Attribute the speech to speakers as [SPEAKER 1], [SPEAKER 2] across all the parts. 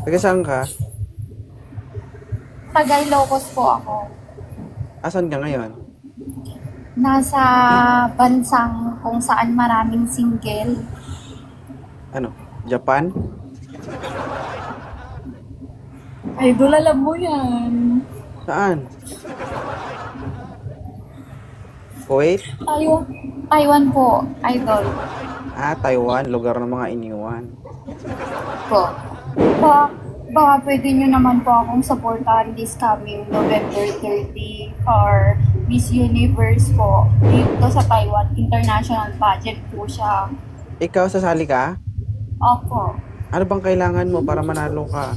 [SPEAKER 1] Taga saan ka?
[SPEAKER 2] Taga Ilocos po ako.
[SPEAKER 1] Asan ka ngayon?
[SPEAKER 2] Nasa bansang kung saan maraming single.
[SPEAKER 1] Ano? Japan?
[SPEAKER 2] Idol, alam mo yan.
[SPEAKER 1] Saan? Kuwait?
[SPEAKER 2] Taiwan po, idol.
[SPEAKER 1] Taiwan. Lugar ng mga iniwan.
[SPEAKER 2] Po. Baka pwede nyo naman po akong supportahan this coming November 30 for Miss Universe po. Dito sa Taiwan, international pageant po siya.
[SPEAKER 1] Ikaw, sasali ka?
[SPEAKER 2] Opo.
[SPEAKER 1] Ano bang kailangan mo para manalo ka?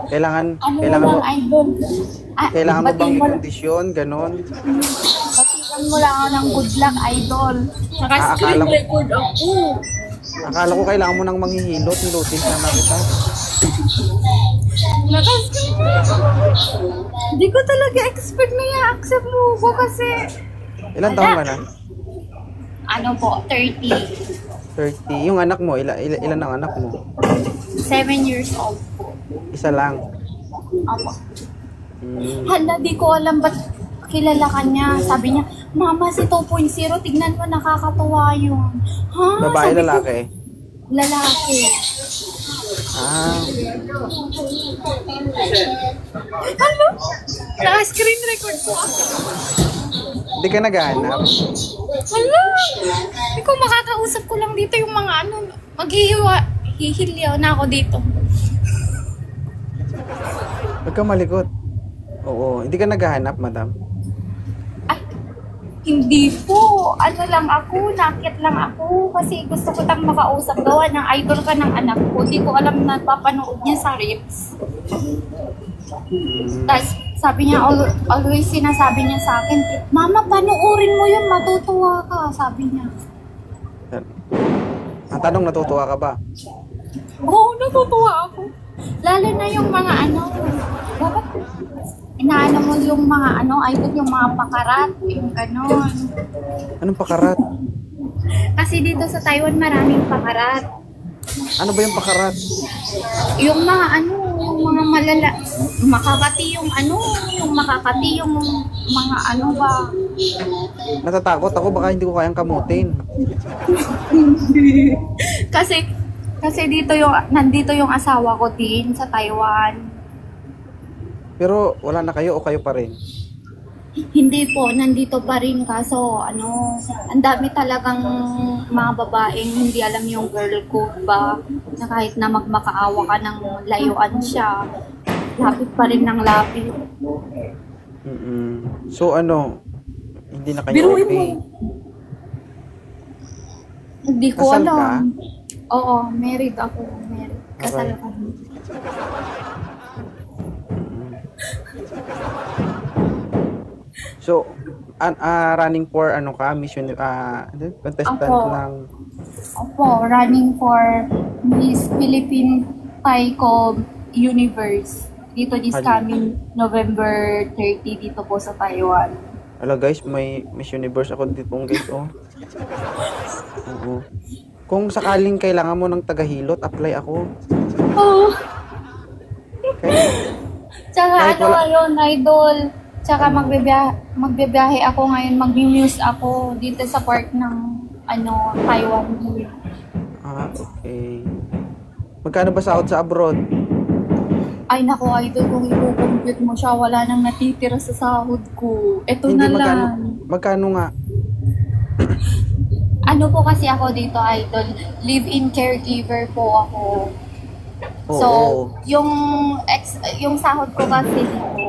[SPEAKER 1] Kailangan
[SPEAKER 2] Lang, idol?
[SPEAKER 1] kailangan mo bang
[SPEAKER 2] batiin mo,
[SPEAKER 1] kondisyon, ganon?
[SPEAKER 2] batikan mo lang ako ng good luck, idol. Naka-screen
[SPEAKER 1] akala ko-
[SPEAKER 2] record ako.
[SPEAKER 1] Akala ko kailangan mo nang manghihilot, hilutin na kita.
[SPEAKER 2] Naka-screen record. Hindi ko talaga expect na i-accept mo ko kasi...
[SPEAKER 1] Ilan taon ka na?
[SPEAKER 2] Ano po, 30.
[SPEAKER 1] 30. Yung anak mo, ilan ang anak mo?
[SPEAKER 2] 7 years old po.
[SPEAKER 1] Isa lang.
[SPEAKER 2] Opo.
[SPEAKER 1] Hmm.
[SPEAKER 2] Hala, di ko alam ba't kilala ka niya. Sabi niya, Mama, si 2.0, tignan mo, nakakatuwa yun. Ha?
[SPEAKER 1] Babae,
[SPEAKER 2] Sabi ko,
[SPEAKER 1] lalaki?
[SPEAKER 2] lalaki.
[SPEAKER 1] Ah,
[SPEAKER 2] Ano? Naka-screen record po ako.
[SPEAKER 1] hindi ka naghahanap?
[SPEAKER 2] Hala! Ikaw, makakausap ko lang dito yung mga ano, hihilyaw na ako dito.
[SPEAKER 1] Huwag ka malikot. Oo, hindi ka naghahanap, madam.
[SPEAKER 2] Ay, hindi po. Ano lang ako, nakit lang ako. Kasi gusto ko tang makausap. Gawa ng idol ka ng anak ko. Di ko alam na papanood niya sa Rips. Tapos, sabi niya, always sinasabi niya sa akin, Mama, panoorin mo yun, matutuwa ka, sabi niya.
[SPEAKER 1] Ang tanong, natutuwa ka ba?
[SPEAKER 2] Oo, natutuwa ako. Lalo na yung mga ano, dapat inaano mo yung mga ano, idol yung mga pakarat, yung ganon.
[SPEAKER 1] Anong pakarat?
[SPEAKER 2] Kasi dito sa Taiwan maraming pakarat.
[SPEAKER 1] Ano ba yung pakarat?
[SPEAKER 2] Yung mga ano, yung mga malala, makakati yung ano, yung makakati yung mga ano ba.
[SPEAKER 1] Natatakot ako, baka hindi ko kayang kamutin.
[SPEAKER 2] Kasi nandito yung asawa ko din sa Taiwan.
[SPEAKER 1] Pero wala na kayo o kayo pa rin?
[SPEAKER 2] Hindi po, nandito pa rin kaso ano, ang dami talagang mga babaeng hindi alam yung girl code ba, na kahit na magmakaawa ka ng layuan siya, lapit pa rin ng lapit.
[SPEAKER 1] So ano, hindi na kayo
[SPEAKER 2] Biruin
[SPEAKER 1] okay?
[SPEAKER 2] mo. Hindi ko
[SPEAKER 1] Kasal
[SPEAKER 2] alam.
[SPEAKER 1] ka?
[SPEAKER 2] Oo, married ako. Married. Kasal
[SPEAKER 1] Okay.
[SPEAKER 2] kami.
[SPEAKER 1] So, running for ano ka, mission, contestant
[SPEAKER 2] Ako.
[SPEAKER 1] ng...
[SPEAKER 2] Opo, running for Miss Philippine Taiko Universe. Dito this coming November 30 dito po sa Taiwan.
[SPEAKER 1] Ala guys, may Miss Universe ako dito guys, oh. Oo. Kung sakaling kailangan mo ng tagahilot, apply ako.
[SPEAKER 2] Oh.
[SPEAKER 1] Okay.
[SPEAKER 2] Tsaka
[SPEAKER 1] Kahit
[SPEAKER 2] ano
[SPEAKER 1] wala-
[SPEAKER 2] ngayon, idol. Tsaka magbibiyahe ako ngayon, mag-muse ako dito sa park ng ano, Taiwan.
[SPEAKER 1] Okay. Magkano ba sahod sa abroad?
[SPEAKER 2] Ay nako, idol, kung i-compute mo siya, wala nang natitira sa sahod ko. Ito na
[SPEAKER 1] magkano,
[SPEAKER 2] lang.
[SPEAKER 1] magkano nga?
[SPEAKER 2] Ano po kasi ako dito, idol, live-in caregiver po ako.
[SPEAKER 1] Oo.
[SPEAKER 2] So, yung sahod ko kasi dito,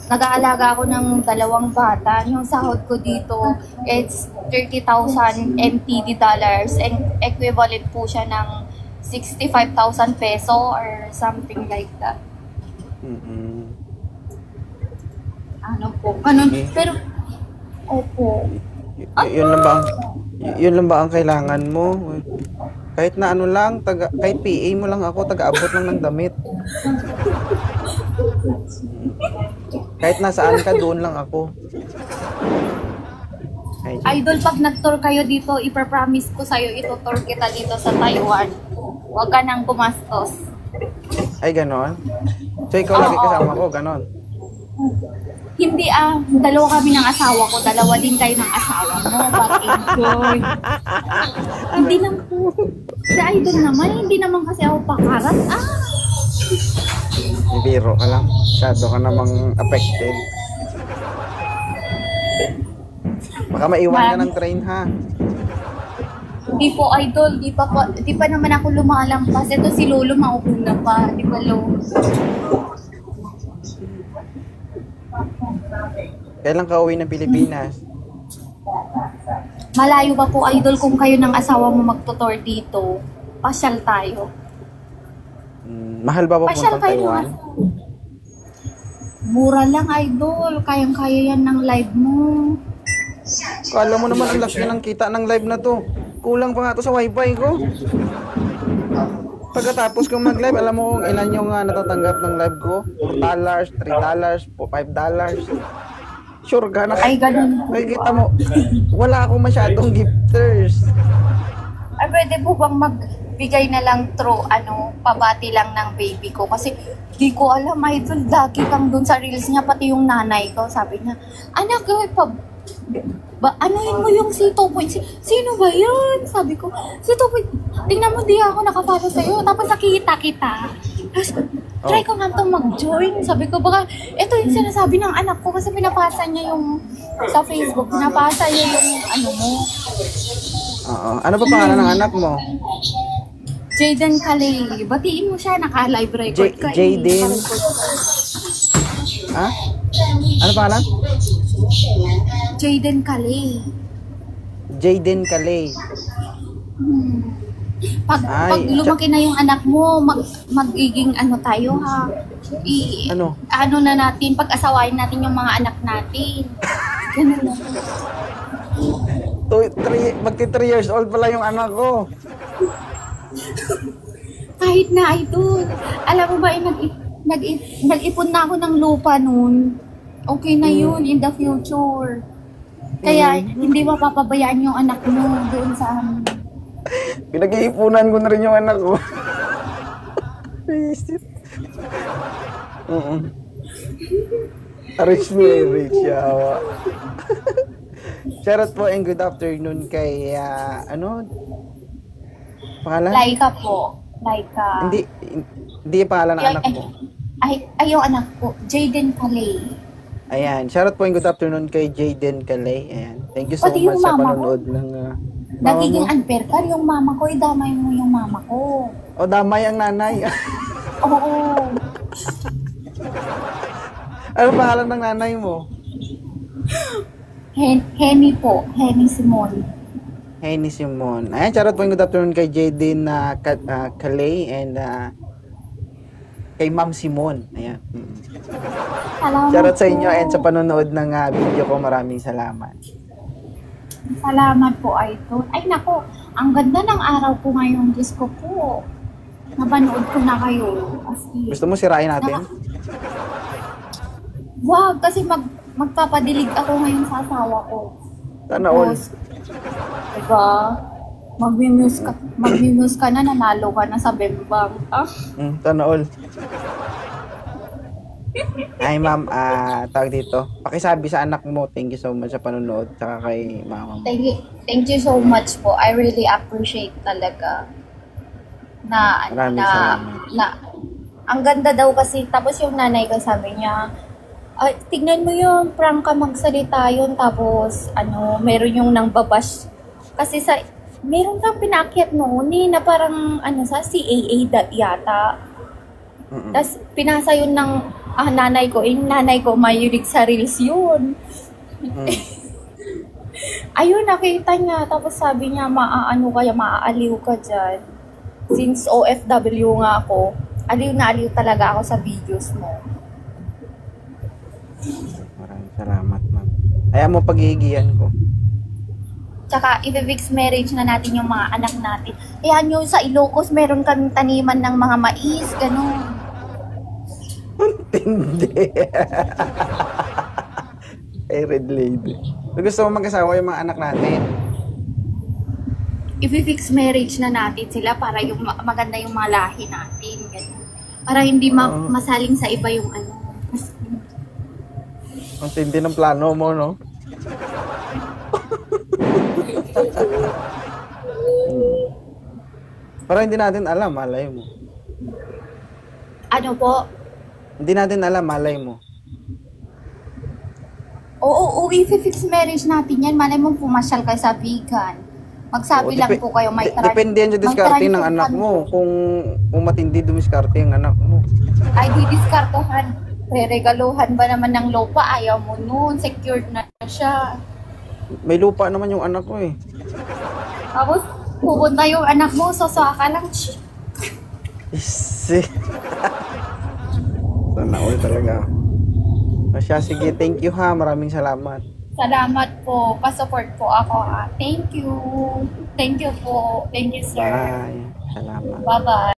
[SPEAKER 2] nag-aalaga ako ng 2 bata. Yung sahod ko dito, it's 30,000 NTD dollars and equivalent po siya ng 65,000 peso or something like that. Ano po? Ganun.
[SPEAKER 1] Okay.
[SPEAKER 2] Pero, opo.
[SPEAKER 1] Yun lang ba ang kailangan mo? Kahit na ano lang, kahit PA mo lang ako, taga-abot lang ng damit. Kahit nasaan ka, doon lang ako.
[SPEAKER 2] Idol, pag nag-tour kayo dito, ipapromise ko sa'yo, itutour kita dito sa Taiwan. Huwag ka nang gumastos.
[SPEAKER 1] Ay, ganon? So, ikaw lagi
[SPEAKER 2] Oo.
[SPEAKER 1] kasama ko, ganon?
[SPEAKER 2] Hindi dalawa kami ng asawa ko, dalawa din kayo ng asawa mo. But enjoy. Hindi naman, si Idol naman, hindi naman kasi ako pakarat.
[SPEAKER 1] Biro ka lang. Masyado ka namang affected. Baka maiwan ka ng train, ha?
[SPEAKER 2] Di po, Idol, di pa naman ako lumalampas. Ito si Lolo, maupuna pa. Di ba, Lolo?
[SPEAKER 1] Kailan ka uwi ng Pilipinas?
[SPEAKER 2] Malayo pa po, Idol, kung kayo ng asawa mo magtutor dito. Pasyal tayo.
[SPEAKER 1] Mahal ba
[SPEAKER 2] Pasyal
[SPEAKER 1] pupuntang
[SPEAKER 2] kayo ng
[SPEAKER 1] Taiwan?
[SPEAKER 2] asawa. Mura lang, Idol. Kayang-kaya yan ng live mo.
[SPEAKER 1] Kala mo naman ang laki ng kita ng live na to. Kulang pa nga to sa wifi ko. Pagkatapos kong mag-live, alam mo kung ilan yung natatanggap ng live ko? $4, $3, $5. Sure ka na?
[SPEAKER 2] Ay, ganun.
[SPEAKER 1] Nakikita mo, wala akong masyadong gifters.
[SPEAKER 2] Ay, pwede po bang magbigay na lang through, pabati lang ng baby ko? Kasi di ko alam, Idol, lagi kang dun sa reels niya, pati yung nanay ko. Sabi niya, anak, anuhin mo yung si 2.0. Sino ba yun? Sabi ko, si 2.0. Tingnan mo, di ako nakapalo sa'yo. Tapos nakikita kita. Tapos, try ko nga itong mag-join. Sabi ko, baka, ito yung sinasabi ng anak ko kasi pinapasa niya yung, sa Facebook, pinapasa niya yung, mo.
[SPEAKER 1] Oo. Ano pa pangalan ng anak mo?
[SPEAKER 2] Jaden Kalei. Batiin mo siya, naka-live record ka.
[SPEAKER 1] Jaden? Ha? Ano pangalan?
[SPEAKER 2] Jaden Kalei.
[SPEAKER 1] Jaden Kalei.
[SPEAKER 2] Pag lumaki na yung anak mo, magiging tayo ha. Ano na natin, pag-asawain natin yung mga anak natin. Ganun na.
[SPEAKER 1] Magti 3 years old pala yung anak ko.
[SPEAKER 2] Kahit na ito, alam mo ba, nag-ipon na ako ng lupa noon. Okay na yun in the future. Kaya hindi mapapabayaan yung anak mo doon sa amin.
[SPEAKER 1] Pinag-iipunan ko na rin yung anak ko. Rich mo rich yawa. Shoutout po and good afternoon kay pangalan?
[SPEAKER 2] Laika po. Laika.
[SPEAKER 1] Hindi yung pangalan ng anak mo.
[SPEAKER 2] Ay, yung anak ko, Jaden Kalei.
[SPEAKER 1] Ayan, shoutout po and good afternoon kay Jaden Kalei. Ayan. Thank you so
[SPEAKER 2] Pati
[SPEAKER 1] much
[SPEAKER 2] yung
[SPEAKER 1] sa
[SPEAKER 2] mama
[SPEAKER 1] panonood
[SPEAKER 2] ko.
[SPEAKER 1] ng
[SPEAKER 2] Nagiging
[SPEAKER 1] mama mo.
[SPEAKER 2] unfair ka, yung mama ko, idamay mo yung mama ko.
[SPEAKER 1] O damay ang nanay.
[SPEAKER 2] Oo.
[SPEAKER 1] Ano pangalan ng nanay mo?
[SPEAKER 2] Henny po, Henny Simon.
[SPEAKER 1] Henny Simon. Ayan, shoutout po and good afternoon kay Jaden Kalei and kay Ma'am Simon. Ayan.
[SPEAKER 2] Salamat
[SPEAKER 1] Shoutout sa
[SPEAKER 2] po.
[SPEAKER 1] inyo and sa panonood ng video ko. Maraming salamat.
[SPEAKER 2] Salamat po, Idol. Ay, nako, ang ganda ng araw ko ngayon. Diyos ko po. Napanood ko na kayo. As in.
[SPEAKER 1] Gusto mo sirain natin?
[SPEAKER 2] Wag, kasi magpapadilig ako ngayon sa asawa ko.
[SPEAKER 1] Sana all.
[SPEAKER 2] Tapos, diba? Mag-muse ka na, nanalo ka na sa Bembang.
[SPEAKER 1] Sana all. Ay ma'am, tawag dito. Pakisabi sa anak mo, thank you so much sa panonood, tsaka kay mama mo.
[SPEAKER 2] Thank you so much po. I really appreciate talaga
[SPEAKER 1] Maraming salamat.
[SPEAKER 2] ang ganda daw kasi. Tapos yung nanay ko sabi niya, ay, tignan mo yun, prank ka magsalita yun. Tapos, meron yung nang babash. Kasi meron kang pinakyat noon na parang, sa CAA yata. Tapos, pinasa yun ng nanay ko. Yung nanay ko, mahilig sa reels yun. Ayun, nakita niya. Tapos sabi niya, maaaliw ka dyan. Since OFW nga ako, aliw na aliw talaga ako sa videos mo.
[SPEAKER 1] Maraming salamat ma'am. Ayaw mo paghihigihan ko.
[SPEAKER 2] Tsaka, i-fix marriage na natin yung mga anak natin. Ayan yung sa Ilocos, meron kaming taniman ng mga mais, gano'n.
[SPEAKER 1] Hindi. Ay, red lady. Gusto mo mag-asawa yung mga anak natin?
[SPEAKER 2] i-fix marriage na natin sila para yung maganda yung mga lahi natin. Ganyan. Para hindi masaling sa iba yung ano.
[SPEAKER 1] Ang tindi ng plano mo, no? Para hindi natin alam, malay mo.
[SPEAKER 2] Ano po?
[SPEAKER 1] Hindi natin alam, malay mo.
[SPEAKER 2] Oo, i-fix marriage natin yan. Malay mo pumasyal kayo sa vegan. Magsabi lang po kayo, may
[SPEAKER 1] depende yan sa diskarte ng anak mo. Kung matindi dumiskarte ang anak mo.
[SPEAKER 2] Ay, di diskartohan. Regaluhan ba naman ng lupa? Ayaw mo nun. Secured na siya.
[SPEAKER 1] May lupa naman yung anak ko eh.
[SPEAKER 2] Tapos, pupunta yung anak mo, sasaka lang.
[SPEAKER 1] Isi. Sana all talaga. Asya, sige, thank you ha. Maraming salamat.
[SPEAKER 2] Salamat po. Pa-support po ako ha. Thank you. Thank you po. Thank you, sir.
[SPEAKER 1] Bye. Salamat.
[SPEAKER 2] Bye-bye.